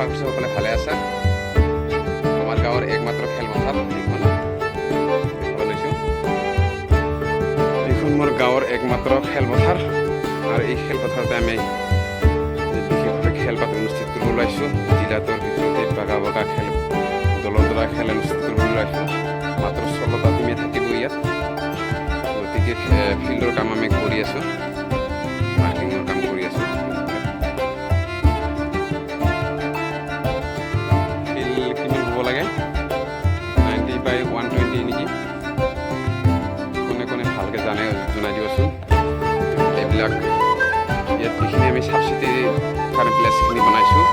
আশা কৰিছোঁ সকলে ভালে আছা। আমাৰ গাঁৱৰ একমাত্ৰ খেলপথাৰ এইখন লৈছোঁ। এইখন মোৰ গাঁৱৰ একমাত্ৰ খেলপথাৰ আৰু এই খেলপথাৰতে আমি বিশেষভাৱে খেলপাত অনুষ্ঠিত কৰিব ওলাইছোঁ। জিলাটোৰ ভিতৰতে বাগা বাগা খেল দলৰ দ্বাৰা খেল অনুষ্ঠিত কৰিবলৈ ওলাইছোঁ। মাত্ৰ 16টা টিমে থাকিব ইয়াত। গতিকে ফিল্ডৰ কাম আমি কৰি আছোঁ, মাৰ্কিঙৰ কাম কৰি আছোঁ। ফিল্ড কিমান হ'ব লাগে, 90/120 নেকি? কোনে কোনে ভালকৈ জানে জনাই দিবচোন। এইবিলাক ইয়াত যিখিনি আমি চাফ চিতিৰ কাৰণে প্লেচখিনি বনাইছোঁ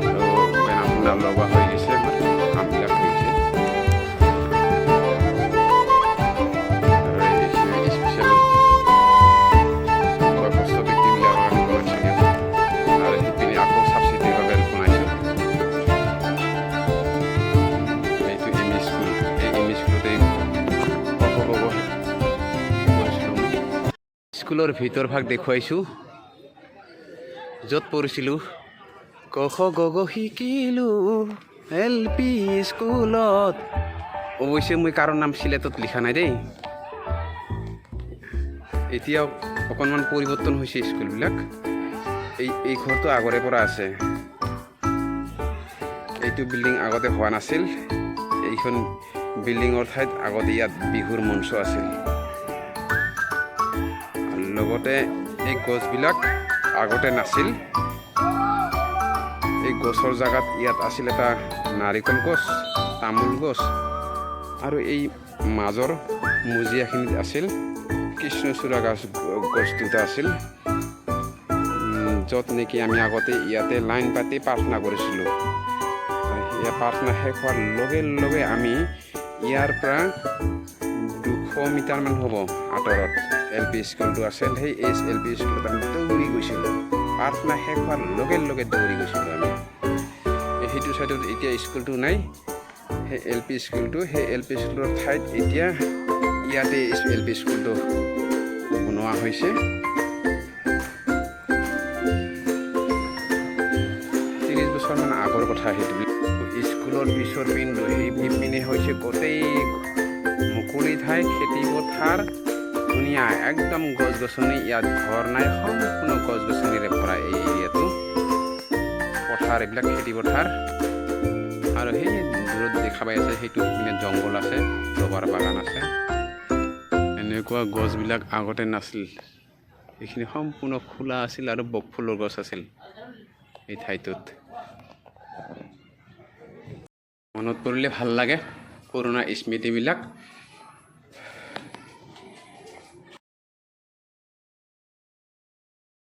আৰু বেনাৰ চেনাৰ লগোৱা হৈ গৈছে, আমাৰ কামবিলাক হৈ গৈছে। স্কুলৰ ভিতৰ ভাগ দেখুৱাইছোঁ, য'ত পঢ়িছিলোঁ। ক খ গ ঘ শিকিলোঁ LP স্কুলত। অৱশ্যে মই কাৰো নাম চিলেটত লিখা নাই দেই। এতিয়াও অকণমান পৰিৱৰ্তন হৈছে স্কুলবিলাক। এই ঘৰটো আগৰে পৰা আছে। এইটো বিল্ডিং আগতে হোৱা নাছিল। এইখন বিল্ডিঙৰ ঠাইত আগতে ইয়াত বিহুৰ মঞ্চ আছিল। লগতে এই গছবিলাক আগতে নাছিল। এই গছৰ জাগাত ইয়াত আছিল এটা নাৰিকল গছ, তামোল গছ, আৰু এই মাজৰ মজিয়াখিনিত আছিল কৃষ্ণচূড়া গছ দুটা আছিল, য'ত নেকি আমি আগতে ইয়াতে লাইন পাতি প্ৰাৰ্থনা কৰিছিলোঁ। ইয়াৰ প্ৰাৰ্থনা শেষ হোৱাৰ লগে লগে আমি ইয়াৰ পৰা 200 মিটাৰমান হ'ব আঁতৰত LP স্কুলটো আছিল। সেই LP স্কুলত আমি দৌৰি গৈছিলোঁ। প্ৰাৰ্থনা শেষ হোৱাৰ লগে লগে দৌৰি গৈছিলোঁ আমি। সেইটো ছাইডত এতিয়া স্কুলটো নাই, সেই LP স্কুলটো। সেই LP স্কুলৰ ঠাইত এতিয়া ইয়াতে LP স্কুলটো বনোৱা হৈছে। 30 বছৰমান আগৰ কথা সেইটো। স্কুলৰ পিছৰ পিনে হৈছে গোটেই মুকলি ঠাই, খেতি পথাৰ, ধুনীয়া একদম গছ গছনি। ইয়াত ঘৰ নাই, সম্পূৰ্ণ গছ গছনিৰে ভৰা এই এৰিয়াটো। পথাৰ, এইবিলাক খেতি পথাৰ। আৰু সেই দূৰত দেখা পাই আছে সেইটো পিনে জংঘল আছে, ৰবাৰ বাগান আছে। এনেকুৱা গছবিলাক আগতে নাছিল। এইখিনি সম্পূৰ্ণ খোলা আছিল আৰু বকফুলৰ গছ আছিল এই ঠাইটোত। মনত পৰিলে ভাল লাগে পুৰণা স্মৃতিবিলাক।